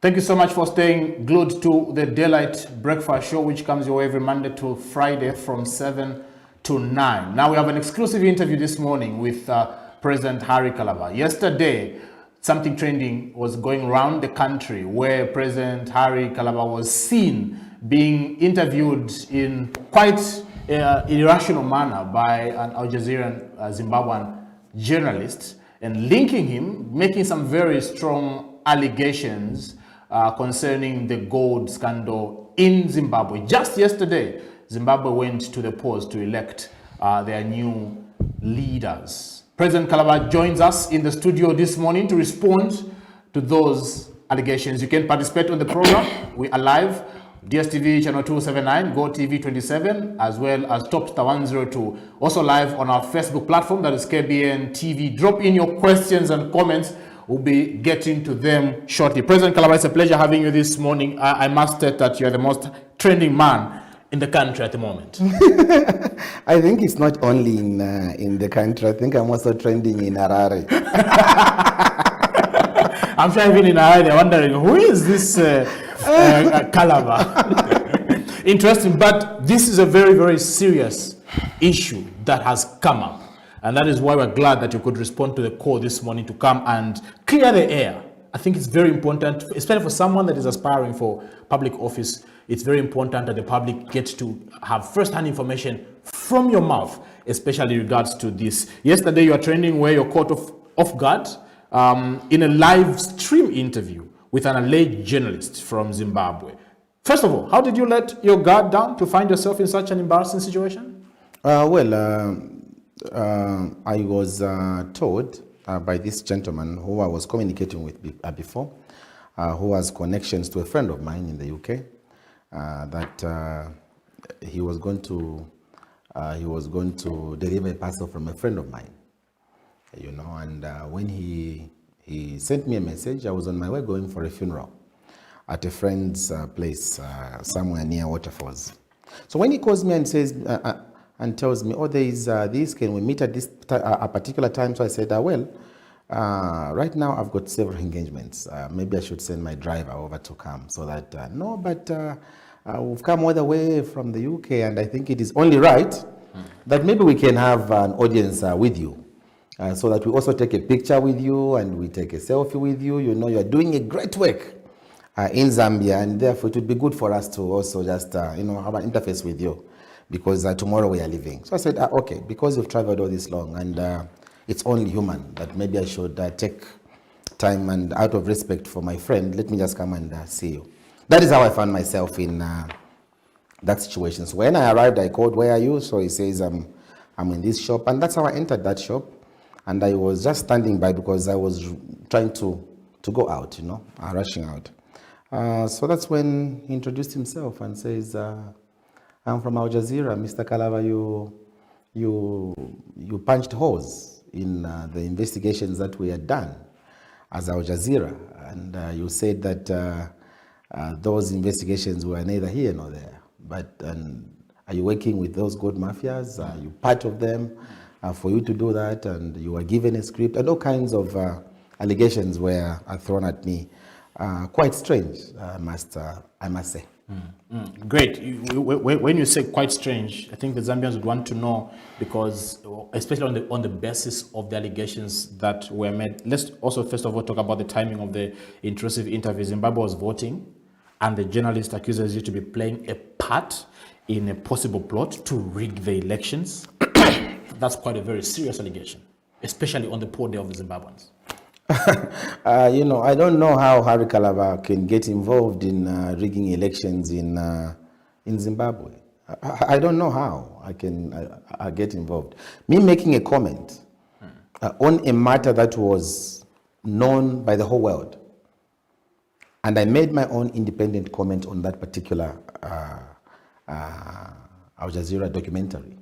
Thank you so much for staying glued to the Daylight Breakfast Show, which comes your way every Monday to Friday from 7 to 9. Now we have an exclusive interview this morning with President Harry Kalaba. Yesterday, something trending was going around the country where President Harry Kalaba was seen being interviewed in quite irrational manner by an Al Jazeera Zimbabwean journalist and linking him, making some very strong allegations concerning the gold scandal in Zimbabwe. Just yesterday, Zimbabwe went to the polls to elect their new leaders. President Kalaba joins us in the studio this morning to respond to those allegations. You can participate on the program. We are live. DSTV channel 279, Go TV 27, as well as Top Star 102. Also live on our Facebook platform, that is KBN TV. Drop in your questions and comments. We'll be getting to them shortly. President Kalaba, it's a pleasure having you this morning. I must state that you're the most trending man in the country at the moment. I think it's not only in the country. I think I'm also trending in Harare. I'm sure even in Harare, they're wondering, who is this Kalaba? Interesting, but this is a very, very serious issue that has come up. And that is why we're glad that you could respond to the call this morning to come and clear the air. I think it's very important, especially for someone that is aspiring for public office. It's very important that the public gets to have first-hand information from your mouth, especially in regards to this. Yesterday, you are trending where you're caught off guard in a live stream interview with an alleged journalist from Zimbabwe. First of all, how did you let your guard down to find yourself in such an embarrassing situation? I was told by this gentleman who I was communicating with before, who has connections to a friend of mine in the UK, that he was going to deliver a parcel from a friend of mine, you know. And when he sent me a message, I was on my way going for a funeral at a friend's place somewhere near Waterfalls. So when he calls me and says and tells me, oh, there is this, can we meet at this a particular time? So I said, right now I've got several engagements. Maybe I should send my driver over to come. So that, no, but we've come all the way from the UK, and I think it is only right that maybe we can have an audience with you. So that we also take a picture with you and we take a selfie with you. You know, you're doing a great work in Zambia, and therefore it would be good for us to also just, have an interface with you, because tomorrow we are leaving. So I said, okay, because you've traveled all this long, and it's only human that maybe I should take time, and out of respect for my friend, let me just come and see you. That is how I found myself in that situation. So when I arrived, I called, where are you? So he says, I'm in this shop, and that's how I entered that shop. And I was just standing by because I was trying to go out, rushing out. So that's when he introduced himself and says, I'm from Al Jazeera, Mr. Kalaba. You punched holes in the investigations that we had done as Al Jazeera, and you said that those investigations were neither here nor there. But are you working with those gold mafias? Are you part of them? For you to do that, and you were given a script, and all kinds of allegations were thrown at me. Quite strange, I must say. Great. When you say quite strange, I think the Zambians would want to know, because especially on the basis of the allegations that were made. Let's also first of all talk about the timing of the intrusive interview. Zimbabwe was voting, and the journalist accuses you to be playing a part in a possible plot to rig the elections. That's quite a very serious allegation, especially on the poor day of the Zimbabweans. I don't know how Harry Kalaba can get involved in rigging elections in Zimbabwe. I don't know how I can get involved. Me making a comment on a matter that was known by the whole world, and I made my own independent comment on that particular Al Jazeera documentary.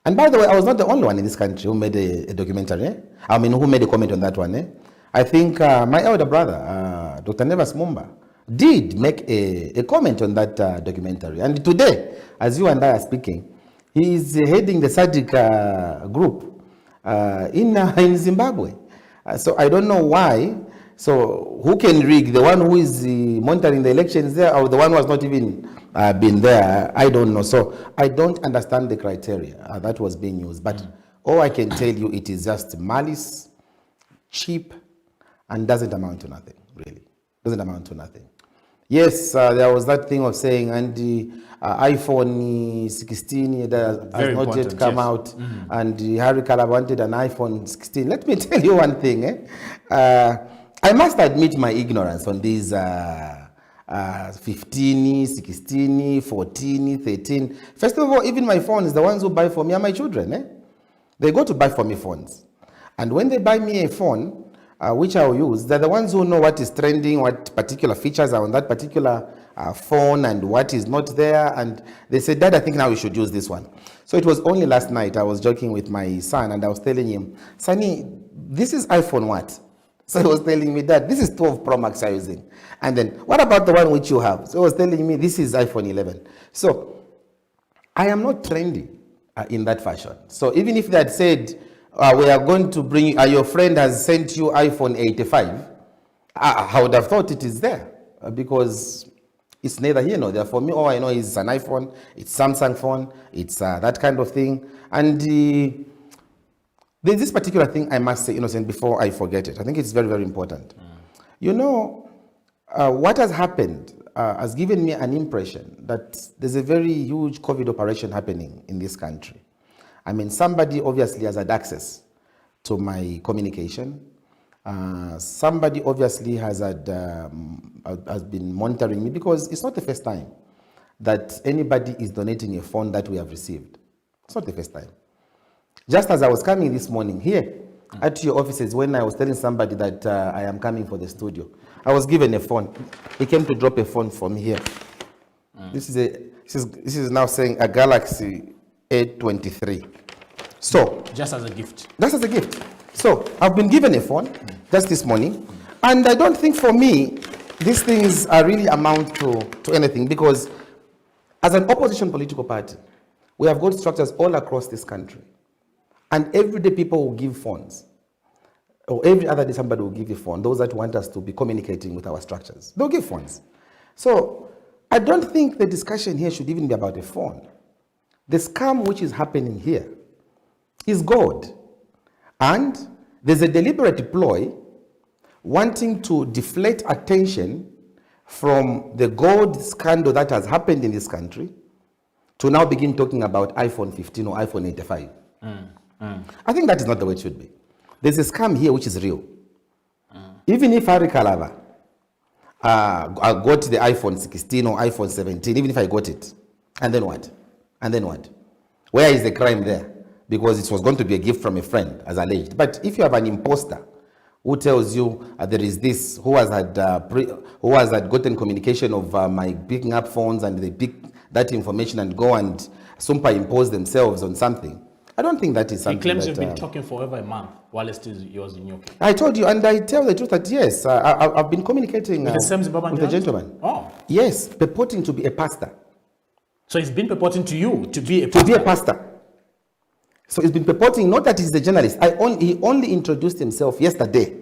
And by the way, I was not the only one in this country who made a documentary. Who made a comment on that one. I think my elder brother, Dr. Nevas Mumba, did make a comment on that documentary. And today, as you and I are speaking, he is heading the SADC group in Zimbabwe. So I don't know why So who can rig? The one who is monitoring the elections there, or the one who has not even been there? I don't know. So I don't understand the criteria that was being used. But all I can tell you, it is just malice, cheap, and doesn't amount to nothing, really. Doesn't amount to nothing. Yes, there was that thing of saying, and the iPhone 16 that has not yet come out, and Harry Kalaba wanted an iPhone 16. Let me tell you one thing. I must admit my ignorance on these 15, 16, 14, 13. First of all, even my phones, the ones who buy for me are my children. They go to buy for me phones. And when they buy me a phone, which I'll use, they're the ones who know what is trending, what particular features are on that particular phone and what is not there. And they said, Dad, I think now we should use this one. So it was only last night I was joking with my son and I was telling him, Sonny, this is iPhone what? So he was telling me, Dad, this is 12 Pro Max I'm using. And then, what about the one which you have? So he was telling me, this is iPhone 11. So I am not trendy in that fashion. So even if they had said, we are going to bring, your friend has sent you iPhone 85, I would have thought it is there because it's neither here nor there. For me, all I know is an iPhone, it's Samsung phone, it's that kind of thing. And there's this particular thing I must say, Innocent, before I forget it. I think it's very, very important. You know, what has happened has given me an impression that there's a very huge COVID operation happening in this country. I mean, somebody obviously has had access to my communication. Somebody obviously has been monitoring me because it's not the first time that anybody is donating a phone that we have received. It's not the first time. Just as I was coming this morning here at your offices, when I was telling somebody that I am coming for the studio, I was given a phone. He came to drop a phone for me here. This is now saying a Galaxy A23. So just as a gift. Just as a gift. So I've been given a phone just this morning, and I don't think for me these things are really amount to anything, because as an opposition political party, we have got structures all across this country, and every day people will give phones, or every other day somebody will give a phone. Those that want us to be communicating with our structures, they'll give phones. So I don't think the discussion here should even be about a phone. The scam which is happening here is God. And there's a deliberate ploy wanting to deflect attention from the gold scandal that has happened in this country to now begin talking about iPhone 15 or iPhone 85. I think that is not the way it should be. There's a scam here which is real. Even if Harry Kalaba I got the iPhone 16 or iPhone 17, even if I got it, and then what? And then what? Where is the crime there? Because it was going to be a gift from a friend, as alleged. But if you have an imposter who tells you there is this, who has had gotten communication of my picking up phones, and they pick that information and go and superimpose themselves on something, I don't think that is something. He claims you've been talking for over a month while it still yours in your case. I told you, and I tell the truth that yes, I've been communicating with the same Zimbabwean with the gentleman. Oh, yes, purporting to be a pastor. So he's been purporting to you to be a pastor. To be a pastor. So he's been purporting, not that he's the journalist. He only introduced himself yesterday.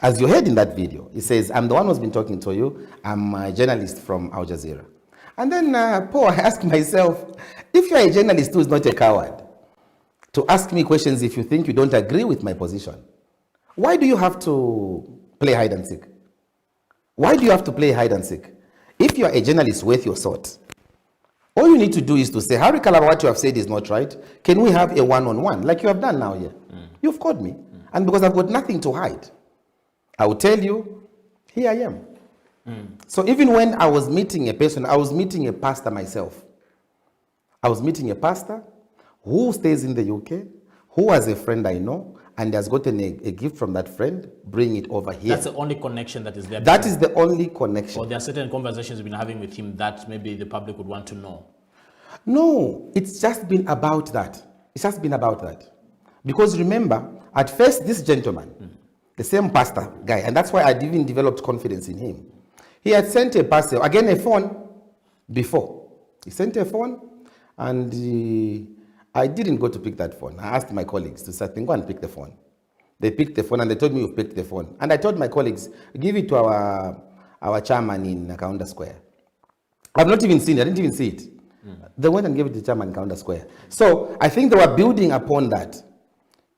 As you heard in that video, he says, I'm the one who's been talking to you. I'm a journalist from Al Jazeera. And then, Paul, I ask myself, if you're a journalist who is not a coward, to ask me questions if you think you don't agree with my position, why do you have to play hide and seek? Why do you have to play hide and seek? If you're a journalist worth your salt, all you need to do is to say, Harry Kalaba, what you have said is not right. Can we have a one-on-one, like you have done now here? You've called me. And because I've got nothing to hide, I will tell you, here I am. So even when I was meeting a person, I was meeting a pastor myself. I was meeting a pastor who stays in the UK, who has a friend I know, and has gotten a gift from that friend, bring it over here. That's the only connection that is there. That is the only connection. Or there are certain conversations you've been having with him that maybe the public would want to know. No, it's just been about that. It's just been about that. Because remember, at first, this gentleman, the same pastor guy, and that's why I even developed confidence in him. He had sent a parcel, again a phone, before. He sent a phone, and I didn't go to pick that phone. I asked my colleagues to say, go and pick the phone. They picked the phone and they told me you've picked the phone. And I told my colleagues, give it to our chairman in Kaunda Square. I've not even seen it. I didn't even see it. They went and gave it to the chairman in Kaunda Square. So I think they were building upon that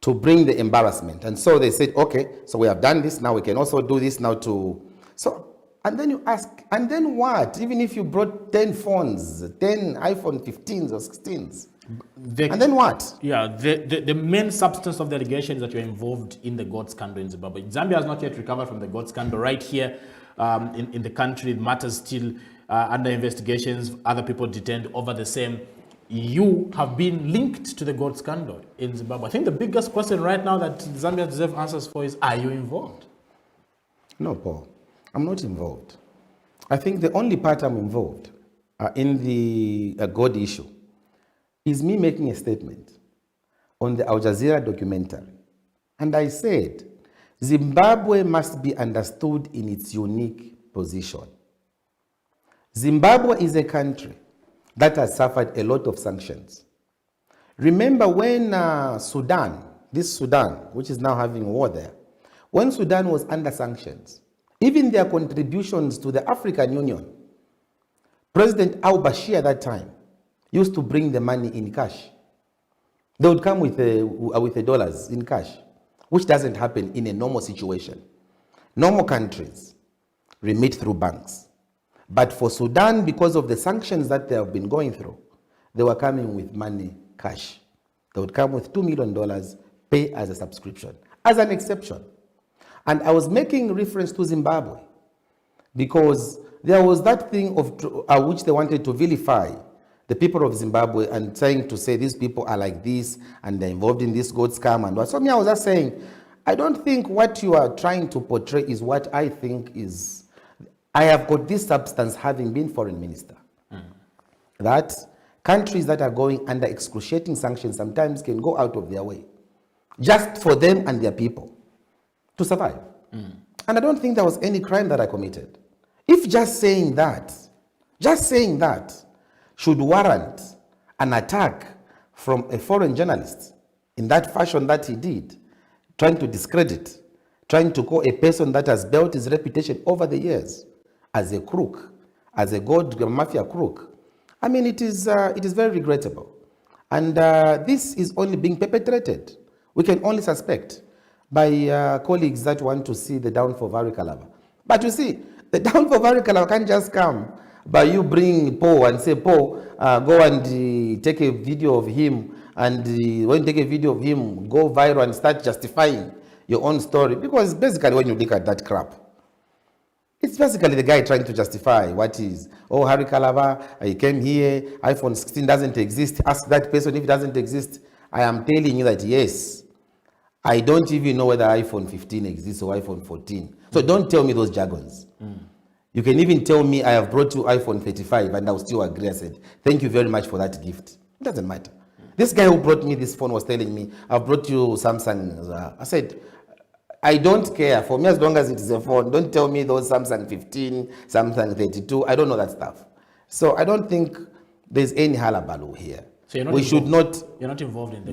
to bring the embarrassment. And so they said, okay, so we have done this. Now we can also do this now to... So, and then you ask, and then what? Even if you brought 10 phones, 10 iPhone 15s or 16s, and then what? Yeah, the main substance of the allegation is that you're involved in the gold scandal in Zimbabwe. Zambia has not yet recovered from the gold scandal. Right here in the country, matters still under investigations, other people detained over the same. You have been linked to the gold scandal in Zimbabwe. I think the biggest question right now that Zambia deserves answers for is, are you involved? No, Paul, I'm not involved. I think the only part I'm involved in the gold issue is me making a statement on the Al Jazeera documentary. And I said, Zimbabwe must be understood in its unique position. Zimbabwe is a country that has suffered a lot of sanctions. Remember when Sudan, which is now having war there, when Sudan was under sanctions, even their contributions to the African Union, President al-Bashir at that time used to bring the money in cash. They would come with the dollars in cash, which doesn't happen in a normal situation. Normal countries remit through banks. But for Sudan, because of the sanctions that they have been going through, they were coming with money, cash. They would come with $2 million, pay as a subscription, as an exception. And I was making reference to Zimbabwe because there was that thing of which they wanted to vilify the people of Zimbabwe and trying to say these people are like this and they're involved in this gold scam and what. So I was just saying, I don't think what you are trying to portray is what I think is. I have got this substance having been foreign minister. That countries that are going under excruciating sanctions sometimes can go out of their way just for them and their people to survive. And I don't think there was any crime that I committed. If just saying that should warrant an attack from a foreign journalist in that fashion that he did, trying to discredit, trying to call a person that has built his reputation over the years as a crook, as a gold mafia crook, I mean, it is very regrettable. And this is only being perpetrated. We can only suspect by colleagues that want to see the downfall of Harry Kalaba. But you see, the downfall of Harry Kalaba can't just come by you bring Paul and say, Paul, go and take a video of him, and when you take a video of him, go viral and start justifying your own story. Because basically when you look at that crap, it's basically the guy trying to justify what is, oh, Harry Kalaba, he came here, iPhone 16 doesn't exist, ask that person if it doesn't exist. I am telling you that yes, I don't even know whether iPhone 15 exists or iPhone 14. So don't tell me those jargons. You can even tell me I have brought you iPhone 35 and I'll still agree. I said, thank you very much for that gift. It doesn't matter. This guy who brought me this phone was telling me, I've brought you Samsung. I said, I don't care. For me, as long as it is a phone, don't tell me those Samsung 15, Samsung 32. I don't know that stuff. So I don't think there's any halabaloo here. So you're not You're not involved in the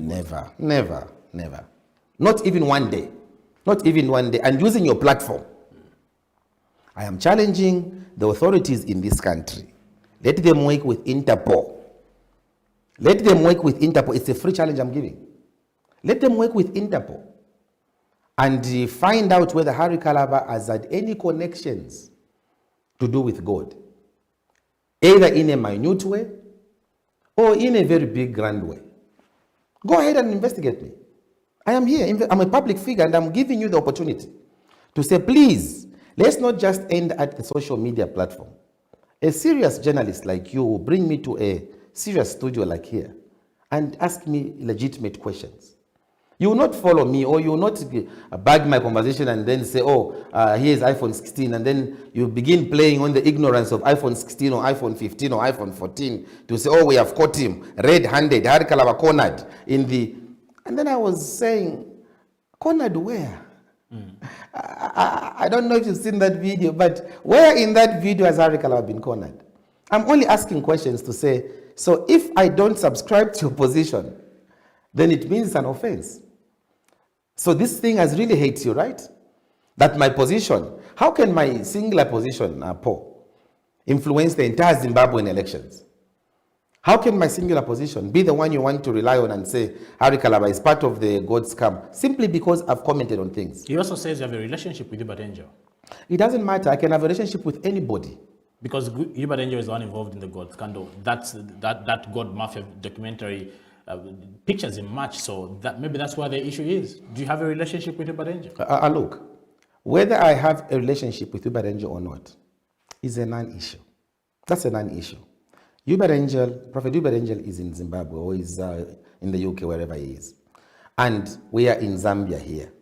Never. Not even one day. Not even one day. And using your platform, I am challenging the authorities in this country. Let them work with Interpol. Let them work with Interpol. It's a free challenge I'm giving. Let them work with Interpol and find out whether Harry Kalaba has had any connections to do with God, either in a minute way or in a very big, grand way. Go ahead and investigate me. I am here. I'm a public figure and I'm giving you the opportunity to say, please, let's not just end at the social media platform. A serious journalist like you will bring me to a serious studio like here and ask me legitimate questions. You will not follow me, or you will not bag my conversation and then say, oh, here's iPhone 16, and then you begin playing on the ignorance of iPhone 16 or iPhone 15 or iPhone 14 to say, oh, we have caught him red-handed, Harry Kalaba cornered in the... And then I was saying, cornered where? I don't know if you've seen that video, but where in that video has Harry Kalaba been cornered? I'm only asking questions to say, so if I don't subscribe to your position, then it means it's an offense. So this thing has really hates you, right? That my position, how can my singular position, Paul, influence the entire Zimbabwean elections? How can my singular position be the one you want to rely on and say, Harry Kalaba is part of the God scam, simply because I've commented on things? He also says you have a relationship with Hubert Angel. It doesn't matter. I can have a relationship with anybody. Because Hubert Angel is the one involved in the God scandal. That God Mafia documentary pictures him much, so maybe that's where the issue is. Do you have a relationship with Hubert Angel? Look, whether I have a relationship with Hubert Angel or not is a non-issue. That's a non-issue. Prophet Hubert Angel is in Zimbabwe or is in the UK, wherever he is. And we are in Zambia here.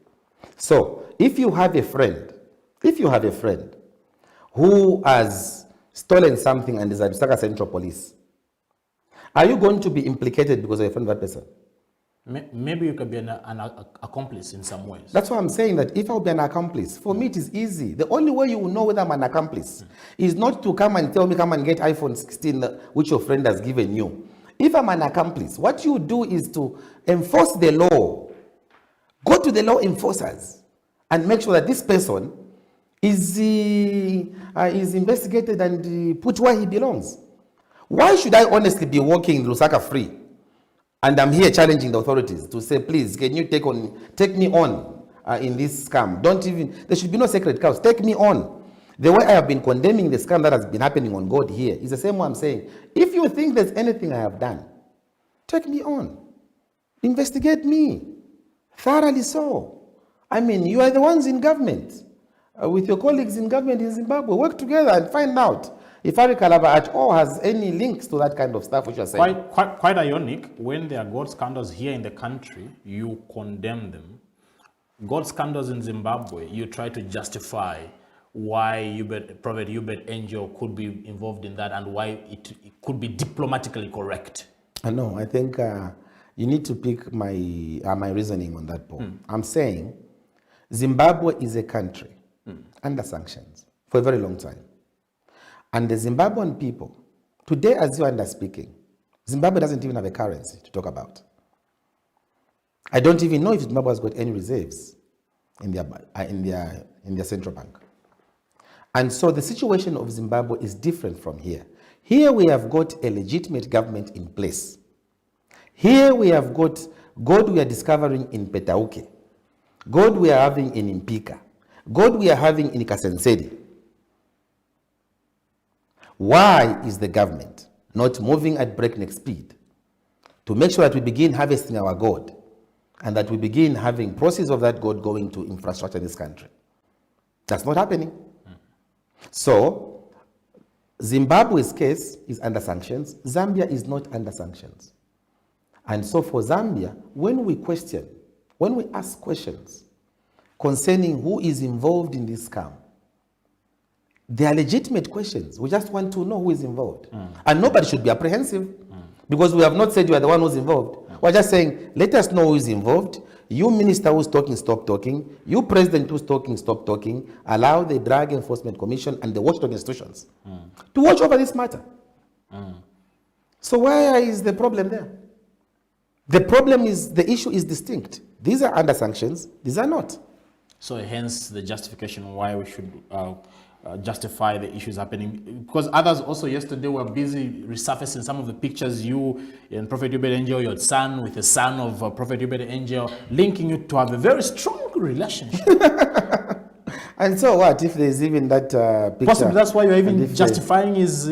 So if you have a friend who has stolen something and is at Lusaka Central Police, are you going to be implicated because you're a friend of that person? Maybe you could be an accomplice in some ways. That's why I'm saying that if I'll be an accomplice, for me it is easy. The only way you will know whether I'm an accomplice is not to come and tell me, come and get iPhone 16, which your friend has given you. If I'm an accomplice, what you do is to enforce the law. Go to the law enforcers and make sure that this person is investigated and put where he belongs. Why should I honestly be walking in Lusaka free? And I'm here challenging the authorities to say, please, can you take me on in this scam? There should be no sacred cows. Take me on. The way I have been condemning the scam that has been happening on God here is the same way I'm saying. If you think there's anything I have done, take me on. Investigate me. Thoroughly so. I mean, you are the ones in government. With your colleagues in government in Zimbabwe, work together and find out if Harry Kalaba at all has any links to that kind of stuff which you're saying. Quite ironic, when there are God scandals here in the country, you condemn them. God scandals in Zimbabwe, you try to justify why Prophet Hubert Angel could be involved in that and why it could be diplomatically correct. No, I think you need to pick my reasoning on that point. I'm saying Zimbabwe is a country under sanctions for a very long time. And the Zimbabwean people, today as you are speaking, Zimbabwe doesn't even have a currency to talk about. I don't even know if Zimbabwe has got any reserves in their central bank. And so the situation of Zimbabwe is different from here. Here we have got a legitimate government in place. Here we have got God we are discovering in Petauke, God we are having in Impika, God we are having in Kasensedi. Why is the government not moving at breakneck speed to make sure that we begin harvesting our God and that we begin having process of that God going to infrastructure in this country? That's not happening. So Zimbabwe's case is under sanctions. Zambia is not under sanctions. And so for Zambia, when we ask questions concerning who is involved in this scam, they are legitimate questions. We just want to know who is involved. And nobody should be apprehensive because we have not said you are the one who's involved. We're just saying, let us know who is involved. You minister who's talking, stop talking. You president who's talking, stop talking. Allow the Drug Enforcement Commission and the watchdog institutions to watch over this matter. So where is the problem there? The problem is, the issue is distinct. These are under sanctions, these are not. So hence the justification why we should justify the issues happening, because others also yesterday were busy resurfacing some of the pictures you and Prophet Hubert Angel, your son with the son of Prophet Hubert Angel, linking you to have a very strong relationship. And so what if there's even that picture? Possibly that's why you're even justifying his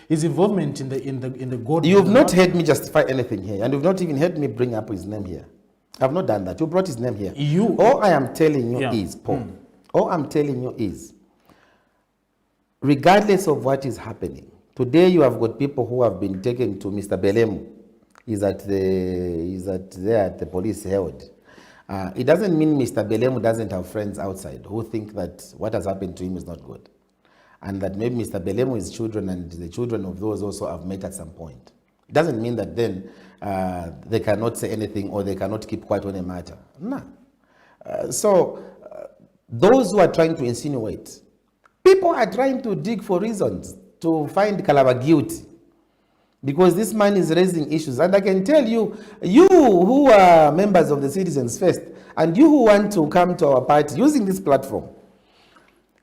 involvement in the God. You've not heard me justify anything here, and you've not even heard me bring up his name here. I've not done that. You brought his name here. All I am telling you is, Paul, all I'm telling you is, regardless of what is happening, today you have got people who have been taken to Mr. Belemu. He's there at the police held. It doesn't mean Mr. Belemu doesn't have friends outside who think that what has happened to him is not good. And that maybe Mr. Belemu's children and the children of those also have met at some point. It doesn't mean that then they cannot say anything or they cannot keep quiet on a matter. No. Those who are trying to insinuate, people are trying to dig for reasons to find Kalaba guilty. because this man is raising issues. And I can tell you, you who are members of the Citizens First, and you who want to come to our party using this platform,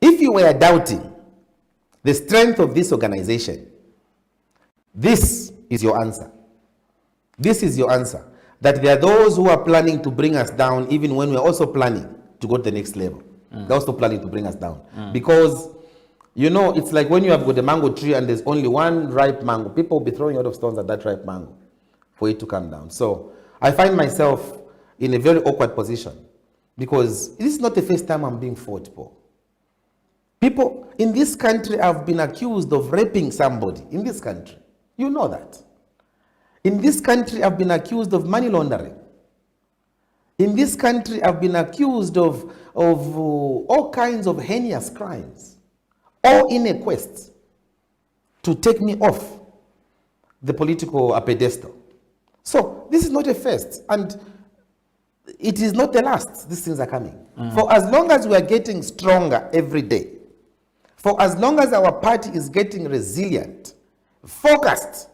if you were doubting the strength of this organization, this is your answer. This is your answer. That there are those who are planning to bring us down even when we're also planning to go to the next level. They're also planning to bring us down. Because, you know, it's like when you have got a mango tree and there's only one ripe mango, people will be throwing a lot of stones at that ripe mango for it to come down. So I find myself in a very awkward position because this is not the first time I'm being fought for. People in this country have been accused of raping somebody in this country. You know that. In this country, I've been accused of money laundering. In this country, I've been accused of all kinds of heinous crimes, all in a quest to take me off the political pedestal. So this is not a first, and it is not the last. These things are coming. For as long as we are getting stronger every day, for as long as our party is getting resilient, focused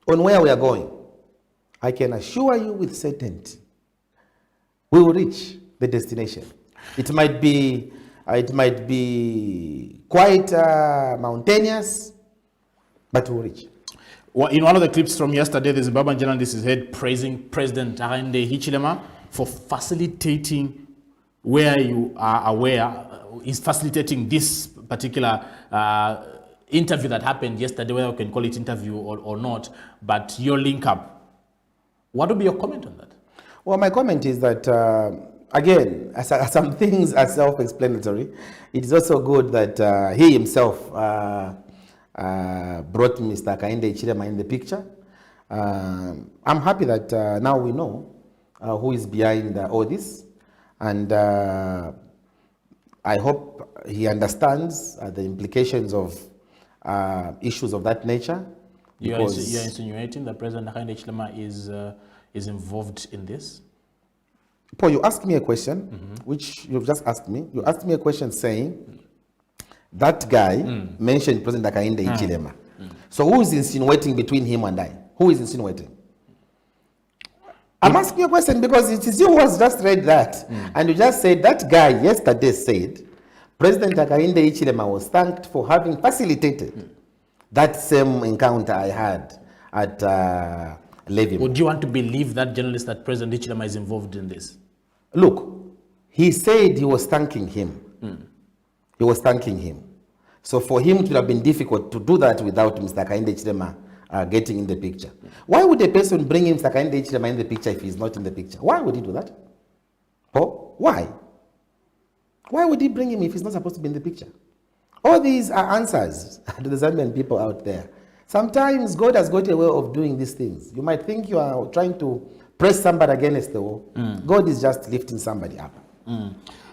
on where we are going, I can assure you with certainty, we will reach the destination. It might be quite mountainous, but we'll reach. Well, in one of the clips from yesterday, the Zimbabwean journalist is heard praising President Hakainde Hichilema for facilitating, where you are aware, is facilitating this particular interview that happened yesterday, whether we can call it interview or not, but your link up. What would be your comment on that? Well, my comment is that, again, as some things are self-explanatory, it is also good that he himself brought Mr. Hakainde Hichilema in the picture. I'm happy that now we know who is behind all this, and I hope he understands the implications of issues of that nature. You're insinuating that President Hakainde Hichilema is involved in this? Paul, you asked me a question, which you've just asked me. You asked me a question saying, that guy mentioned President Hakainde Hichilema. So who is insinuating between him and I? Who is insinuating? I'm asking you a question because it is you who has just read that. And you just said, that guy yesterday said, President Hakainde Hichilema was thanked for having facilitated that same encounter I had at Levy. Would you want to believe that journalist that President Hichilema is involved in this? Look, he said he was thanking him. He was thanking him. So for him, it would have been difficult to do that without Mr. Hakainde Hichilema getting in the picture. Why would a person bring Mr. Hakainde Hichilema in the picture if he's not in the picture? Why would he do that? Oh, why? Why would he bring him if he's not supposed to be in the picture? All these are answers to the Zambian people out there. Sometimes God has got a way of doing these things. You might think you are trying to press somebody against the wall. God is just lifting somebody up.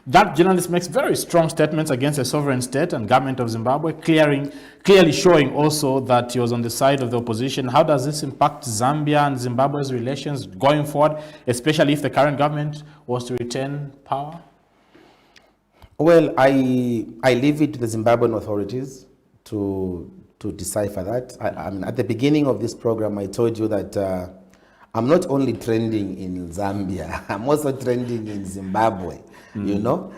That journalist makes very strong statements against the sovereign state and government of Zimbabwe, clearly showing also that he was on the side of the opposition. How does this impact Zambia and Zimbabwe's relations going forward, especially if the current government was to retain power? Well, I leave it to the Zimbabwean authorities to decipher that. I mean, at the beginning of this program, I told you that I'm not only trending in Zambia, I'm also trending in Zimbabwe, you know?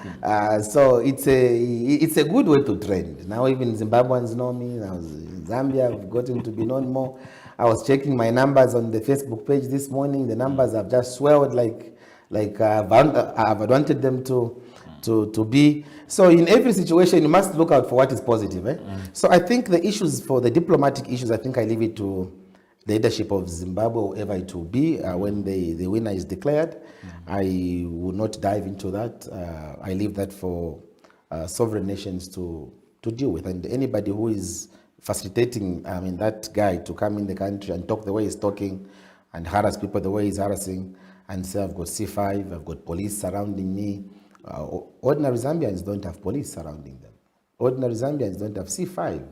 So it's a good way to trend. Now even Zimbabweans know me. Now in Zambia, I've gotten to be known more. I was checking my numbers on the Facebook page this morning. The numbers have just swelled like I've wanted them to be. So in every situation, you must look out for what is positive. So I think the issues, for the diplomatic issues, I think I leave it to the leadership of Zimbabwe, whoever it will be, when the winner is declared. I will not dive into that. I leave that for sovereign nations to deal with. And anybody who is facilitating that guy to come in the country and talk the way he's talking and harass people the way he's harassing and say, I've got C5, I've got police surrounding me. Ordinary Zambians don't have police surrounding them. Ordinary Zambians don't have C5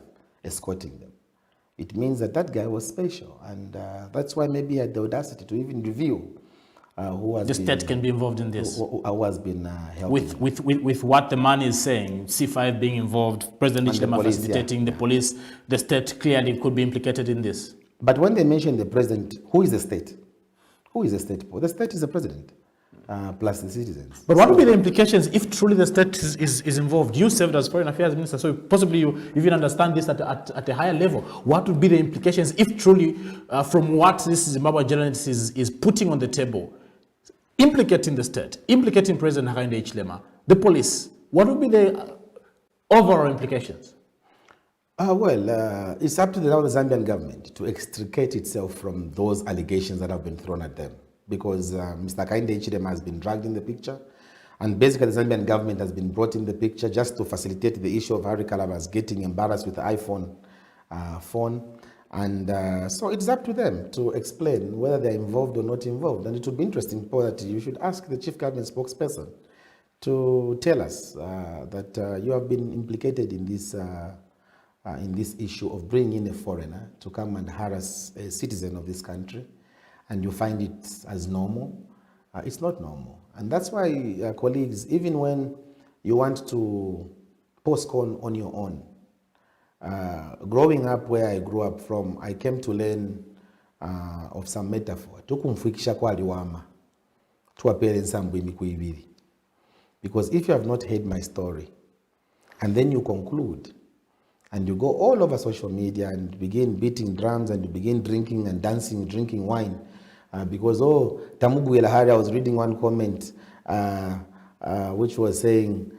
escorting them. It means that that guy was special, and that's why maybe he had the audacity to even reveal who has the state can be involved in this. Who has been helping. With what the man is saying, C5 being involved, President Hichilema facilitating the police, the state clearly could be implicated in this. But when they mention the president, who is the state? Who is the state for? The state is the president, plus the citizens. But what would be the implications if truly the state is involved? You served as foreign affairs minister, so possibly you even understand this at a higher level. What would be the implications if truly, from what this Zimbabwe journalist is putting on the table, implicating the state, implicating President Hakainde Hichilema, the police, what would be the overall implications? It's up to the Zambian government to extricate itself from those allegations that have been thrown at them. Because Mr. Hakainde Hichilema has been dragged in the picture, and basically the Zambian government has been brought in the picture just to facilitate the issue of Harry Kalaba getting embarrassed with the iPhone phone. And so it's up to them to explain whether they're involved or not involved. And it would be interesting, Paul, that you should ask the chief government spokesperson to tell us that you have been implicated in this issue of bringing in a foreigner to come and harass a citizen of this country, and you find it as normal. It's not normal. And that's why, colleagues, even when you want to postcon on your own, growing up where I grew up from, I came to learn of some metaphor. Tukumfikisha kwa liwama, tuwapele nsambu imikuibiri. Because if you have not heard my story, and then you conclude, and you go all over social media and begin beating drums and you begin drinking and dancing, drinking wine, because, oh, Tamugu Elahari, I was reading one comment which was saying,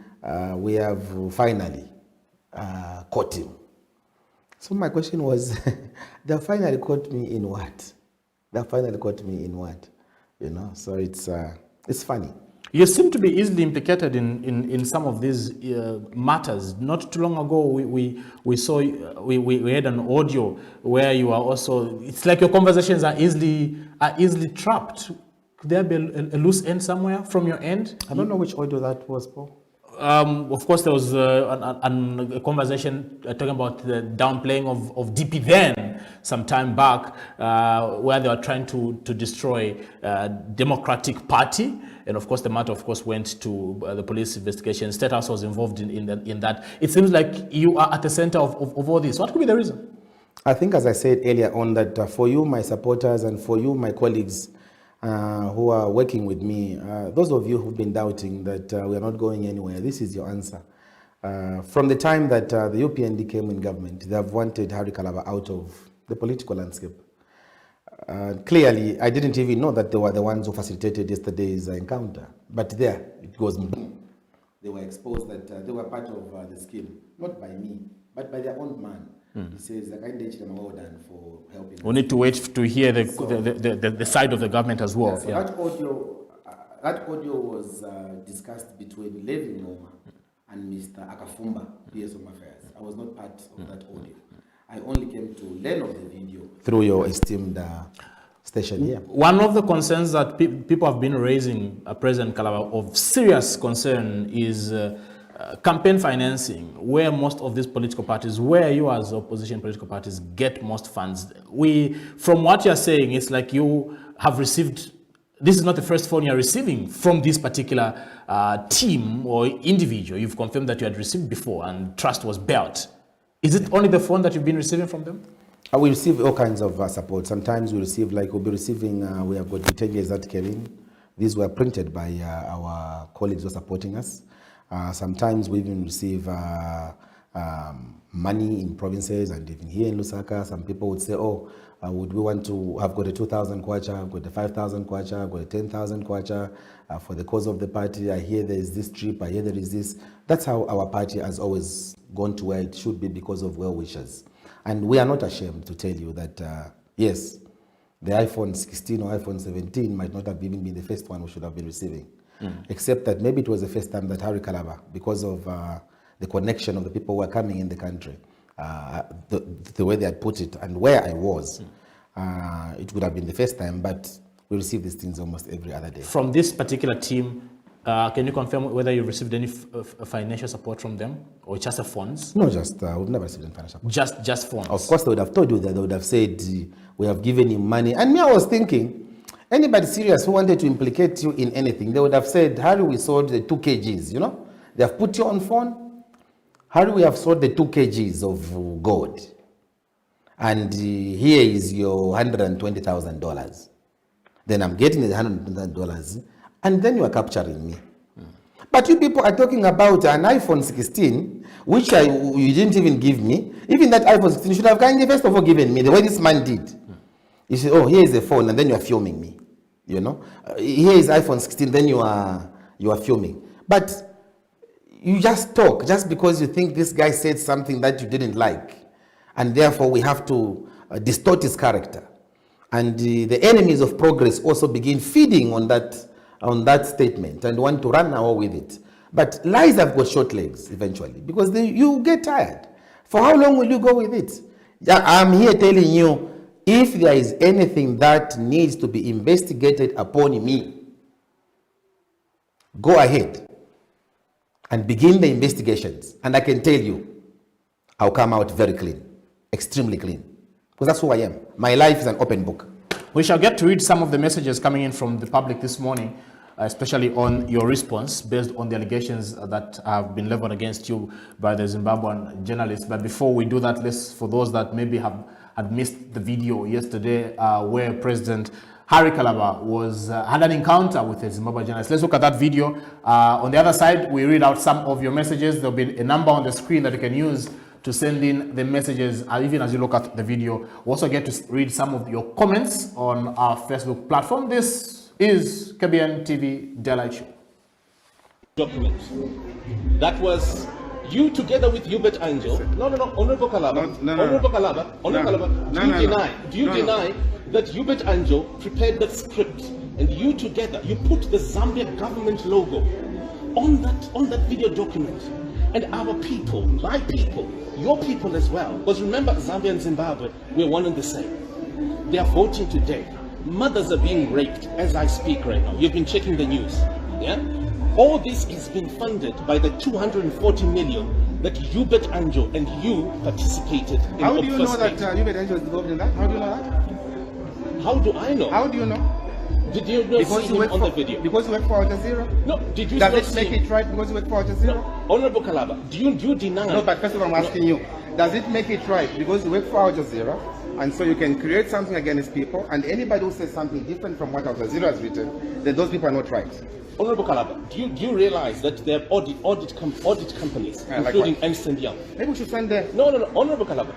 we have finally caught him. So my question was, they finally caught me in what? They finally caught me in what? You know, so it's funny. You seem to be easily implicated in some of these matters. Not too long ago, we saw, we had an audio where you are also, it's like your conversations are easily trapped. Could there be a loose end somewhere from your end? I don't know which audio that was, Paul. Of course, there was a conversation talking about the downplaying of DP then, some time back, where they were trying to destroy Democratic Party. And of course, the matter, of course, went to the police investigation. State House was involved in that. It seems like you are at the center of all this. What could be the reason? I think, as I said earlier on, that for you, my supporters, and for you, my colleagues, who are working with me, those of you who've been doubting that we are not going anywhere, this is your answer. From the time that the UPND came in government, they have wanted Harry Kalaba out of the political landscape. Clearly, I didn't even know that they were the ones who facilitated yesterday's encounter. But there, it goes, they were exposed that they were part of the scheme, not by me, but by their own man. He says, Hakainde Hichilema, well done for helping. We need to wait to hear the side of the government as well. So that audio was discussed between Levi Noma and Mr. Akafumba, PS Home Affairs. I was not part of that audio. I only came to learn of the video through your esteemed station here. One of the concerns that people have been raising, President Kalaba, of serious concern is campaign financing, where most of these political parties, where you as opposition political parties get most funds. From what you're saying, it's like you have received, this is not the first phone you're receiving from this particular team or individual. You've confirmed that you had received before and trust was built. Is it only the phone that you've been receiving from them? We receive all kinds of support. Sometimes we receive, like we'll be receiving, we have got vitalities that came in. These were printed by our colleagues who are supporting us. Sometimes we even receive money in provinces, and even here in Lusaka, some people would say, oh, would we want to have got a 2,000 kwacha, I've got a 5,000 kwacha, I've got a 10,000 kwacha for the cause of the party. I hear there is this trip, I hear there is this. That's how our party has always gone to where it should be because of well wishers. And we are not ashamed to tell you that, yes, the iPhone 16 or iPhone 17 might not have even been the first one we should have been receiving. Except that maybe it was the first time that Harry Kalaba, because of the connection of the people who were coming in the country, the way they had put it and where I was, it would have been the first time, but we receive these things almost every other day. From this particular team, can you confirm whether you received any financial support from them, or just the funds? No, just we've never received any financial support. Just funds. Of course, they would have told you that. They would have said we have given him money. And me, I was thinking, anybody serious who wanted to implicate you in anything, they would have said, Harry, we sold the 2 kgs. You know, they have put you on phone. Harry, we have sold the 2 kgs of gold. and here is your $120,000. Then I'm getting the $120,000, and then you are capturing me. But you people are talking about an iPhone 16, which you didn't even give me. Even that iPhone 16, you should have kindly first of all given me, the way this man did. You say, oh, here is the phone, and then you are filming me. You know, here is iPhone 16, then you are filming. But you just talk, just because you think this guy said something that you didn't like, and therefore we have to distort his character. And the enemies of progress also begin feeding on that statement and want to run away with it. But lies have got short legs eventually, because you get tired. For how long will you go with it? I'm here telling you, if there is anything that needs to be investigated upon me, go ahead and begin the investigations. And I can tell you, I'll come out very clean, extremely clean, because that's who I am. My life is an open book. We shall get to read some of the messages coming in from the public this morning, especially on your response based on the allegations that have been leveled against you by the Zimbabwean journalists. But before we do that, for those that maybe had missed the video yesterday where President Harry Kalaba had an encounter with a Zimbabwean journalist. Let's look at that video. On the other side, we read out some of your messages. There'll be a number on the screen that you can use to send in the messages, even as you look at the video. We also get to read some of your comments on our Facebook platform. This is KBN TV Daylight Show. Document. That was you together with Hubert Angel. No, Honorable Kalaba. Honorable Kalaba. Do you deny that Hubert Angel prepared that script and you together, you put the Zambia government logo on that video document? And our people, my people, your people as well. Because remember, Zambia and Zimbabwe, we're one and the same. They are voting today. Mothers are being raped as I speak right now. You've been checking the news. Yeah? All this is being funded by the 240 million that Hubert Angel and you participated in. How do you know that Hubert Angel is involved in that? How do you know that? How do I know? How do you know? Did you not see him on the video? Because you work for Al Jazeera? No, did you Does it make it right because you work for Al Jazeera? No. Honorable Kalaba, do you deny? No, but first of all, I'm asking you, does it make it right because you work for Al Jazeera, and so you can create something against people, and anybody who says something different from what Al Jazeera has written, then those people are not right? Honorable Kalaba, do you realize that there are audit companies, including Ernst & Young? Maybe we should send there. No, Honorable Kalaba.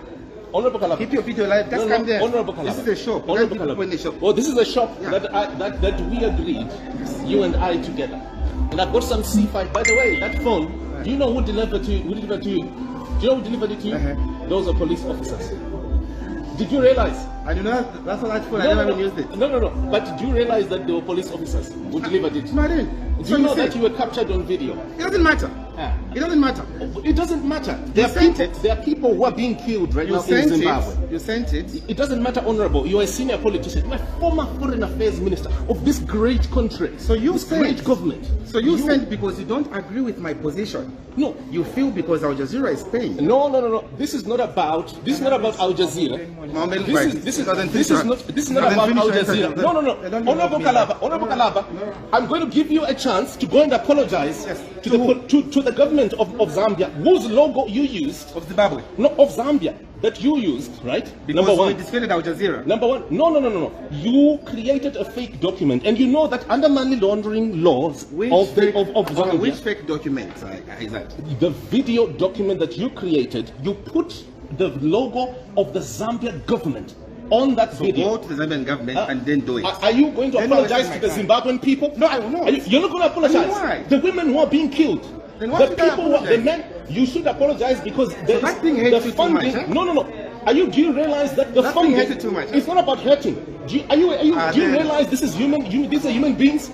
Honorable Kalaba. Keep your video live. Just come there. Honorable Kalaba. This is a shop. Honorable Kalaba. Well, this is a shop that we agreed, you and I together. And I've got some C5. By the way, that phone, do you know who delivered to you? Do you know who delivered it to you? Those are police officers. Did you realize? I do not. That's what I never even used it. No. But do you realize that there were police officers who delivered it? No, I didn't. Do you know that you were captured on video? It doesn't matter. It doesn't matter. It doesn't matter. There are people who are being killed right now in Zimbabwe. You sent it. It doesn't matter, Honorable. You are a senior politician. You are former foreign affairs minister of this great country. So you sent. Great government. So you sent because you don't agree with my position. No. You feel because Al Jazeera is paying. No. This is not about Al Jazeera. This is not about Al Jazeera. No. Honorable Kalaba. I'm going to give you a chance to go and apologize to the government of Zambia, whose logo you used. Of Zimbabwe. No, of Zambia. That you used, right? Because Number one. we defended Al Jazeera. Number one. No. You created a fake document, and you know that under money laundering laws of Zambia. Which fake document is that? The video document that you created, you put the logo of the Zambia government on that video. Go to the Zambian government and then do it. Are you going to apologize to the Zimbabwean people? No, I will not. You're not going to apologize. Why? The women who are being killed. Then why should I apologize? The men, you should apologize because the funding. Much, huh? No. Do you realize that the funding hurt you too much? It's not about hurting. Do you realize this is human? These are human beings.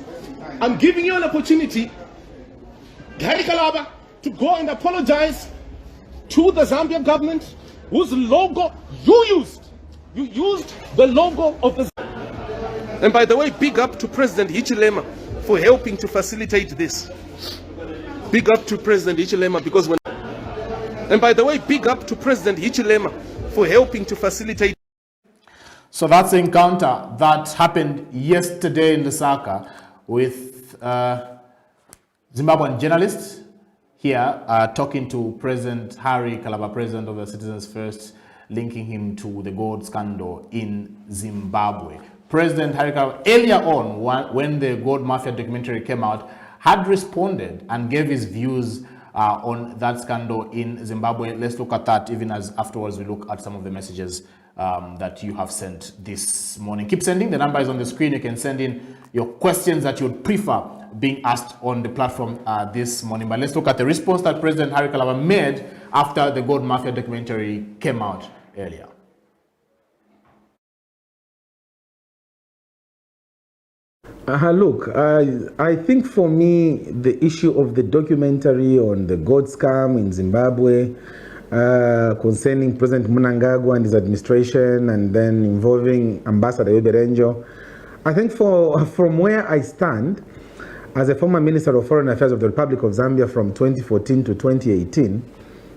I'm giving you an opportunity, Harry Kalaba, to go and apologize to the Zambia government, whose logo you used. You used the logo of the. And by the way, big up to President Hichilema for helping to facilitate this. Big up to President Hichilema because when. And by the way, big up to President Hichilema for helping to facilitate. So that's the encounter that happened yesterday in Lusaka with Zimbabwean journalists here talking to President Harry Kalaba, President of the Citizens First linking him to the gold scandal in Zimbabwe. President Harry Kalaba, earlier on, when the Gold Mafia documentary came out, had responded and gave his views on that scandal in Zimbabwe. Let's look at that, even as afterwards we look at some of the messages that you have sent this morning. Keep sending. The number is on the screen. You can send in your questions that you would prefer being asked on the platform this morning. But let's look at the response that President Harry Kalaba made after the Gold Mafia documentary came out earlier. Look, I think for me, the issue of the documentary on the gold scam in Zimbabwe concerning President Mnangagwa and his administration, and then involving Ambassador Yoberenjo, I think from where I stand, as a former Minister of Foreign Affairs of the Republic of Zambia from 2014 to 2018,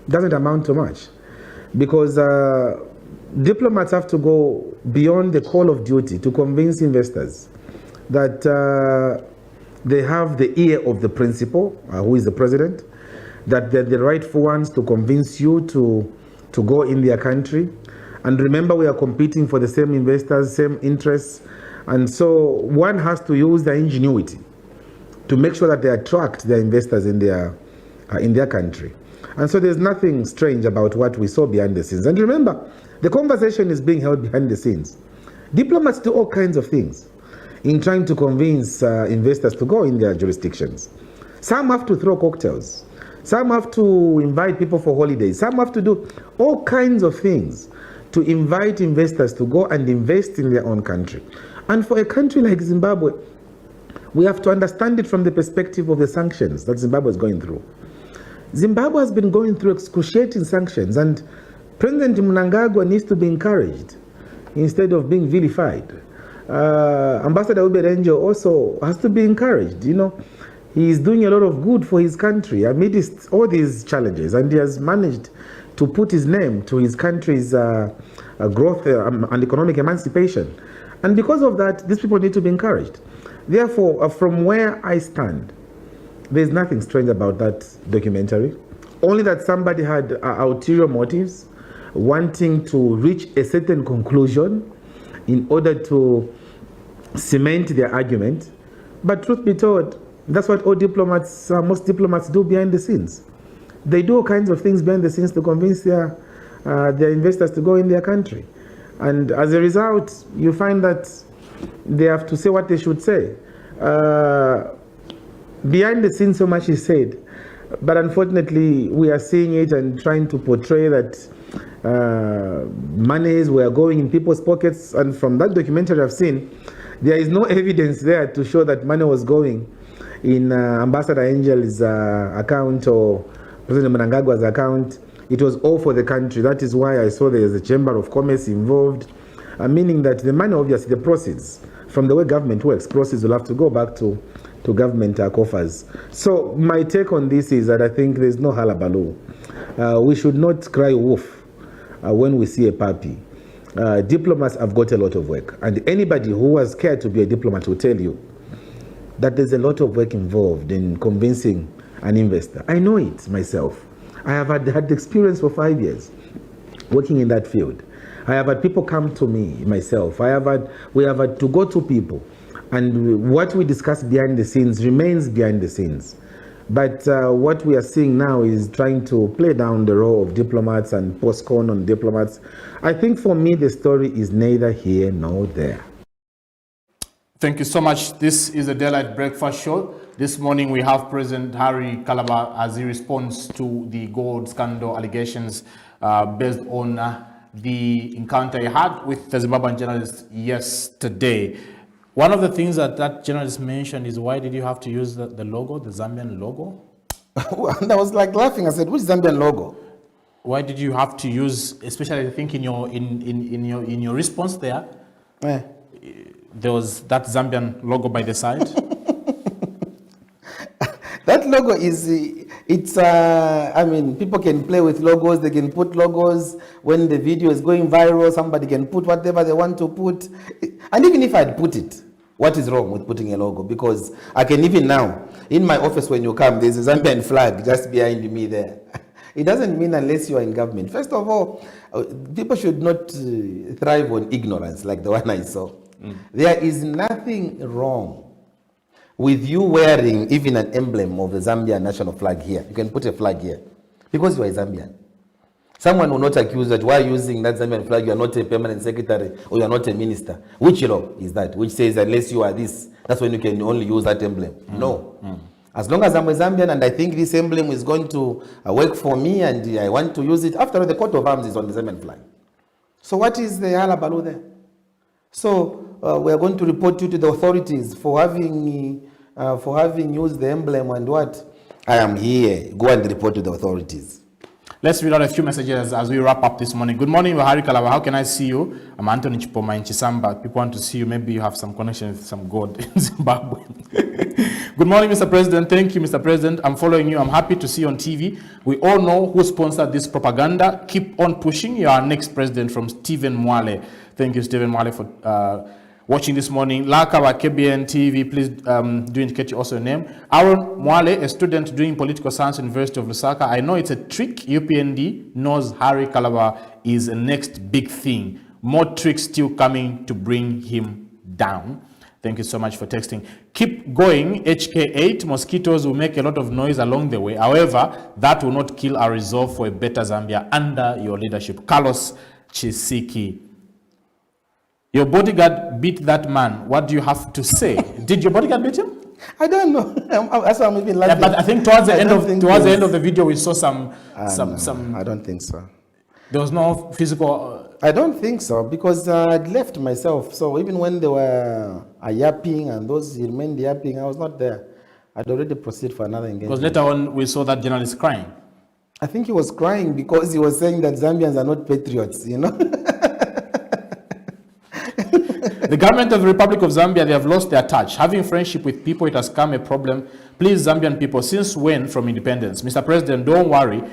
doesn't amount to much. Because diplomats have to go beyond the call of duty to convince investors that they have the ear of the principal, who is the president, that they're the rightful ones to convince you to go in their country. And remember, we are competing for the same investors, same interests. And so one has to use their ingenuity to make sure that they attract their investors in their country. And so there's nothing strange about what we saw behind the scenes. And remember, the conversation is being held behind the scenes. Diplomats do all kinds of things in trying to convince investors to go in their jurisdictions. Some have to throw cocktails. Some have to invite people for holidays. Some have to do all kinds of things to invite investors to go and invest in their own country. And for a country like Zimbabwe, we have to understand it from the perspective of the sanctions that Zimbabwe is going through. Zimbabwe has been going through excruciating sanctions, and President Mnangagwa needs to be encouraged instead of being vilified. Ambassador Yoberenjo also has to be encouraged. You know, he is doing a lot of good for his country amidst all these challenges, and he has managed to put his name to his country's growth and economic emancipation. And because of that, these people need to be encouraged. Therefore, from where I stand, there's nothing strange about that documentary, only that somebody had ulterior motives, wanting to reach a certain conclusion in order to cement their argument. But truth be told, that's what all diplomats, most diplomats do behind the scenes. They do all kinds of things behind the scenes to convince their investors to go in their country. And as a result, you find that they have to say what they should say. Behind the scenes, so much is said. But unfortunately, we are seeing it and trying to portray that monies were going in people's pockets. And from that documentary I've seen, there is no evidence there to show that money was going in Ambassador Angel's account or President Mnangagwa's account. It was all for the country. That is why I saw there is a Chamber of Commerce involved, meaning that the money, obviously, the proceeds, from the way government works, proceeds will have to go back to government coffers. So my take on this is that I think there's no halabaloo. We should not cry wolf when we see a puppy. Diplomats have got a lot of work, and anybody who was scared to be a diplomat will tell you that there's a lot of work involved in convincing an investor. I know it myself. I have had experience for 5 years working in that field. I have had people come to me myself. We have had to go to people, and what we discuss behind the scenes remains behind the scenes. But what we are seeing now is trying to play down the role of diplomats and postpone on diplomats. I think for me, the story is neither here nor there. Thank you so much. This is the Daylight Breakfast Show. This morning we have President Harry Kalaba as he responds to the gold scandal allegations based on the encounter he had with the Zimbabwean journalist yesterday. One of the things that journalist mentioned is, why did you have to use the logo, the Zambian logo? And I was like laughing. I said, which Zambian logo? Why did you have to use, especially I think in your response there, there was that Zambian logo by the side? That logo is, I mean, people can play with logos. They can put logos. When the video is going viral, somebody can put whatever they want to put. And even if I'd put it, what is wrong with putting a logo? Because I can even now, in my office when you come, there's a Zambian flag just behind me there. It doesn't mean unless you are in government. First of all, people should not thrive on ignorance like the one I saw. There is nothing wrong with you wearing even an emblem of the Zambian national flag here. You can put a flag here because you are a Zambian. Someone will not accuse that while using that Zambian flag, you are not a permanent secretary or you are not a minister. Which law is that? Which says unless you are this, that's when you can only use that emblem. No. As long as I'm a Zambian and I think this emblem is going to work for me and I want to use it, after all, the coat of arms is on the Zambian flag. So what is the halabaloo there? So we are going to report you to the authorities for having used the emblem and what? I am here. Go and report to the authorities. Let's read out a few messages as we wrap up this morning. Good morning, Harry Kalaba. How can I see you? I'm Anthony Chipoma in Chisamba. People want to see you. Maybe you have some connection with some god in Zimbabwe. Good morning, Mr. President. Thank you, Mr. President. I'm following you. I'm happy to see you on TV. We all know who sponsored this propaganda. Keep on pushing. You are our next president, from Stephen Mwale. Thank you, Stephen Mwale, for watching this morning. Lakawa KBN TV, please do indicate also your name. Aaron Mwale, a student doing political science, University of Lusaka. I know it's a trick. UPND knows Harry Kalaba is the next big thing. More tricks still coming to bring him down. Thank you so much for texting. Keep going, HK8. Mosquitoes will make a lot of noise along the way. However, that will not kill our resolve for a better Zambia under your leadership. Carlos Chisiki. Your bodyguard beat that man. What do you have to say? Did your bodyguard beat him? I don't know. That's why I'm even laughing. Yeah, but I think towards the end of the video, we saw some. I don't think so. There was no physical. I don't think so because I'd left myself. So even when they were yapping and those remained yapping, I was not there. I'd already proceeded for another engagement. Because later on, we saw that journalist crying. I think he was crying because he was saying that Zambians are not patriots. You know. The government of the Republic of Zambia, they have lost their touch. Having friendship with people, it has become a problem. Please, Zambian people, since when from independence? Mr. President, don't worry.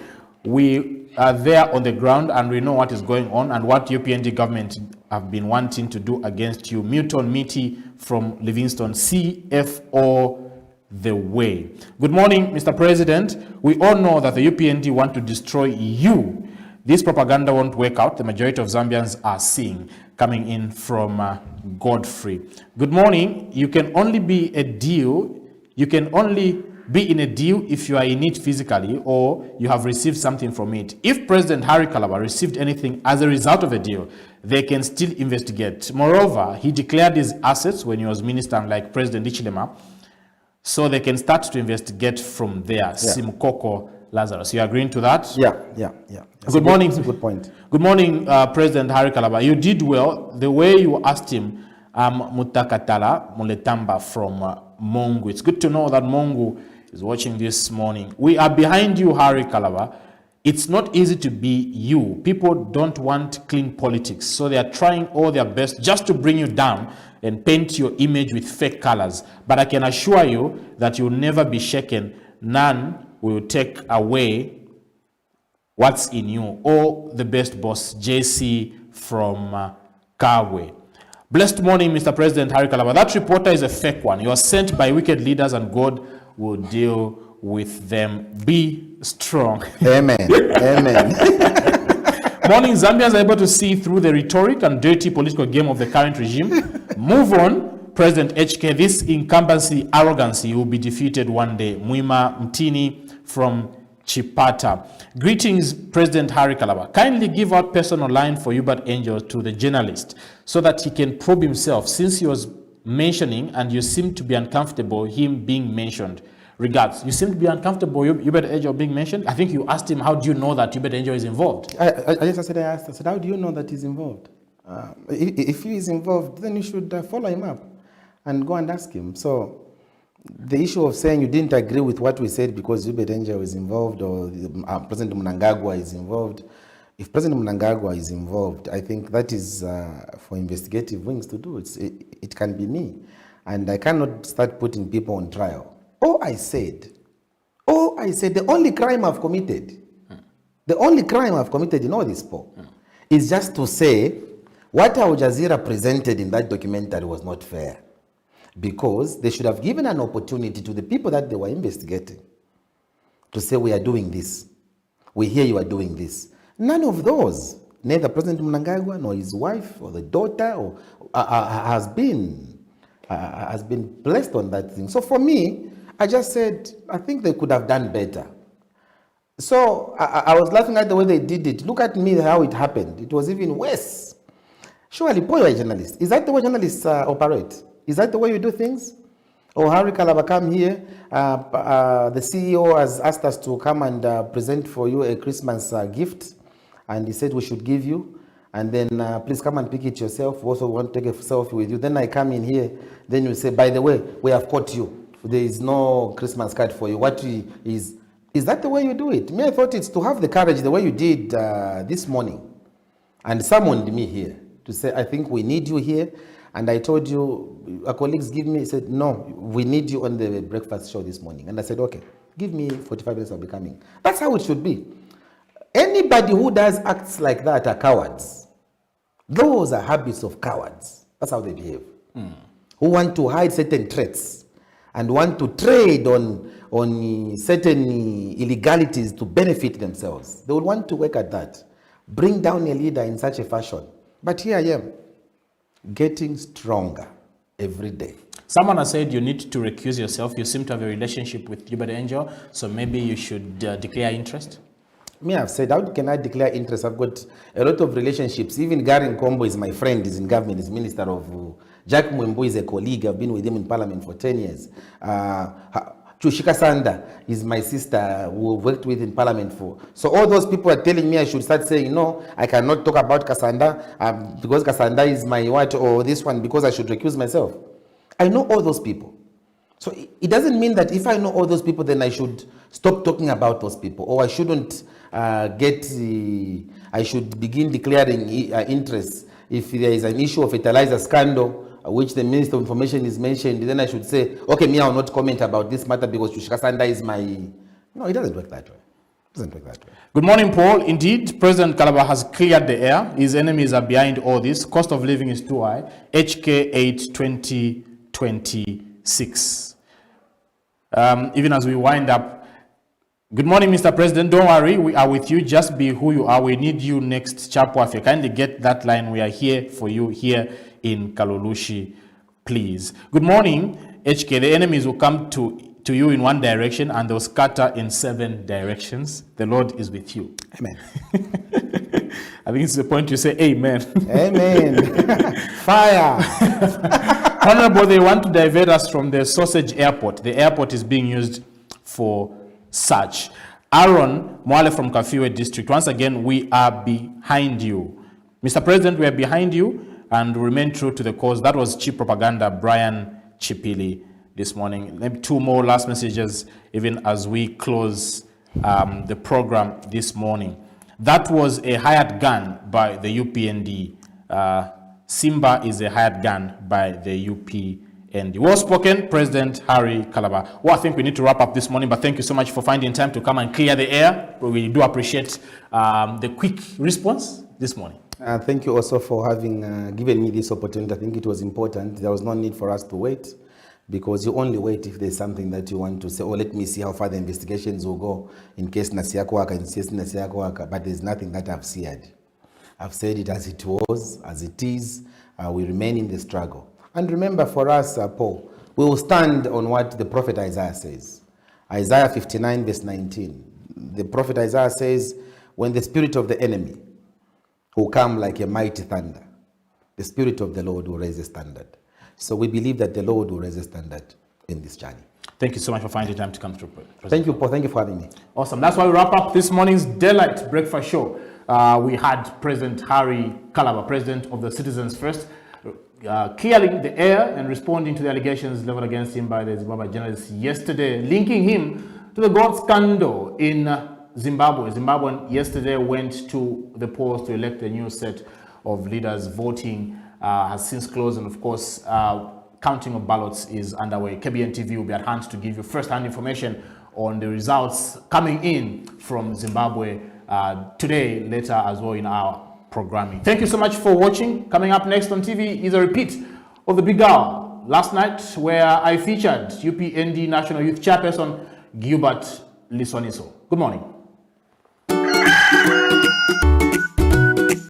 We are there on the ground and we know what is going on and what UPND government have been wanting to do against you. Milton Miti from Livingston, CFO the way. Good morning, Mr. President. We all know that the UPND want to destroy you. This propaganda won't work out. The majority of Zambians are seeing. Coming in from Godfrey. Good morning. You can only be a deal. You can only be in a deal if you are in it physically or you have received something from it. If President Harry Kalaba received anything as a result of a deal, they can still investigate. Moreover, he declared his assets when he was minister, unlike President Ichilema, so they can start to investigate from there. Yeah. Simkoko Lazarus, you agreeing to that? Yeah. Good morning. That's a good point. Good morning, President Harry Kalaba. You did well. The way you asked him, Mutakatala Muletamba from Mongu. It's good to know that Mongu is watching this morning. We are behind you, Harry Kalaba. It's not easy to be you. People don't want clean politics, so they are trying all their best just to bring you down and paint your image with fake colors. But I can assure you that you'll never be shaken. None will take away what's in you. All the best, boss. JC from Kawe. Blessed morning, Mr. President Harry Kalaba. That reporter is a fake one. You are sent by wicked leaders and God will deal with them. Be strong. Amen. Amen. Morning, Zambians are able to see through the rhetoric and dirty political game of the current regime. Move on, President HK. This incumbency, arrogancy will be defeated one day. Mwima Mtini from Chipata. Greetings, President Harry Kalaba. Kindly give out personal line for Hubert Angel to the journalist so that he can probe himself, since he was mentioning and you seem to be uncomfortable him being mentioned. Regards. You seem to be uncomfortable Hubert Angel being mentioned. I think you asked him, how do you know that Hubert Angel is involved? I said, how do you know that he's involved? If he is involved, then you should follow him up and go and ask him. So the issue of saying you didn't agree with what we said because Hubert Angel is involved or President Mnangagwa is involved. If President Mnangagwa is involved, I think that is for investigative wings to do. It can be me. And I cannot start putting people on trial. I said, the only crime I've committed in all this poll is just to say what Al Jazeera presented in that documentary was not fair. Because they should have given an opportunity to the people that they were investigating to say, we are doing this. we hear you are doing this. None of those, neither President Mnangagwa nor his wife or the daughter or, has been blessed on that thing. So for me, I just said, I think they could have done better. So I was laughing at the way they did it. Look at me, how it happened. It was even worse. Surely, Paul, you're a journalist. Is that the way journalists operate? Is that the way you do things? Or Harry Kalaba come here, the CEO has asked us to come and present for you a Christmas gift, and he said we should give you, and then please come and pick it yourself. We also want to take a selfie with you. Then I come in here, then you say, by the way, we have caught you. There is no Christmas card for you. Is that the way you do it? Me, I thought it's to have the courage the way you did this morning, and summoned me here to say, I think we need you here. And I told you, our colleagues said, no, we need you on the breakfast show this morning. And I said, okay, give me 45 minutes, I'll be coming. That's how it should be. Anybody who does acts like that are cowards. Those are habits of cowards. That's how they behave. Who want to hide certain traits and want to trade on certain illegalities to benefit themselves. They will want to work at that. Bring down a leader in such a fashion. But here I am, getting stronger every day. Someone has said you need to recuse yourself. You seem to have a relationship with Hubert Angel, so maybe you should declare interest. Me, I've said, how can I declare interest? I've got a lot of relationships. Even Gary Nkombo is my friend, he's in government, he's minister of... Jack Mwembu is a colleague, I've been with him in parliament for 10 years. Chushika Sanda is my sister who worked with in parliament for. So all those people are telling me I should start saying, no, I cannot talk about Kasanda because Kasanda is my wife, or this one because I should recuse myself. I know all those people. So it doesn't mean that if I know all those people, then I should stop talking about those people, or I shouldn't I should begin declaring interest. If there is an issue of fertilizer scandal, which the Minister of Information is mentioned, then I should say, okay, me, I will not comment about this matter because Chushika Sanda is my... No, it doesn't work that way. It doesn't work that way. Good morning, Paul. Indeed, President Kalaba has cleared the air. His enemies are behind all this. Cost of living is too high. HK 8 2026. Even as we wind up, good morning, Mr. President. Don't worry, we are with you. Just be who you are. We need you next. Chapwa, kindly get that line. We are here for you here in Kalulushi, please. Good morning, HK. The enemies will come to you in one direction and they'll scatter in 7 directions. The Lord is with you. Amen. I think it's the point you say amen. Amen. Fire. Honorable, they want to divert us from the sausage airport. The airport is being used for such. Aaron Mwale from Kafiwe district. Once again, we are behind you. Mr. President, we are behind you and remain true to the cause. That was cheap propaganda, Brian Chipili, this morning. Maybe 2 more last messages, even as we close the program this morning. That was a hired gun by the UPND. Simba is a hired gun by the UPND. Well spoken, President Harry Kalaba. Well, I think we need to wrap up this morning, but thank you so much for finding time to come and clear the air. We do appreciate the quick response this morning. Thank you also for having given me this opportunity. I think it was important. There was no need for us to wait, because you only wait if there's something that you want to say, oh, let me see how far the investigations will go in case Nasiakwaka, in case Nasiakwaka, but there's nothing that I've said. I've said it as it was, as it is. We remain in the struggle. And remember, for us, Paul, we will stand on what the prophet Isaiah says. Isaiah 59 verse 19. The prophet Isaiah says, when the spirit of the enemy will come like a mighty thunder, the Spirit of the Lord will raise a standard. So we believe that the Lord will raise a standard in this journey. Thank you so much for finding time to come through. Thank you, Paul. Thank you for having me. Awesome. That's why we wrap up this morning's Daylight Breakfast Show. We had President Harry Kalaba, President of the Citizens First, clearing the air and responding to the allegations leveled against him by the Zimbabwe journalists yesterday, linking him to the gold scandal in Zimbabwe. Zimbabwe yesterday went to the polls to elect a new set of leaders. Voting has since closed, and of course, counting of ballots is underway. KBN TV will be at hand to give you first-hand information on the results coming in from Zimbabwe today, later as well in our programming. Thank you so much for watching. Coming up next on TV is a repeat of the big hour last night, where I featured UPND National Youth Chairperson Gilbert Lisoniso. Good morning.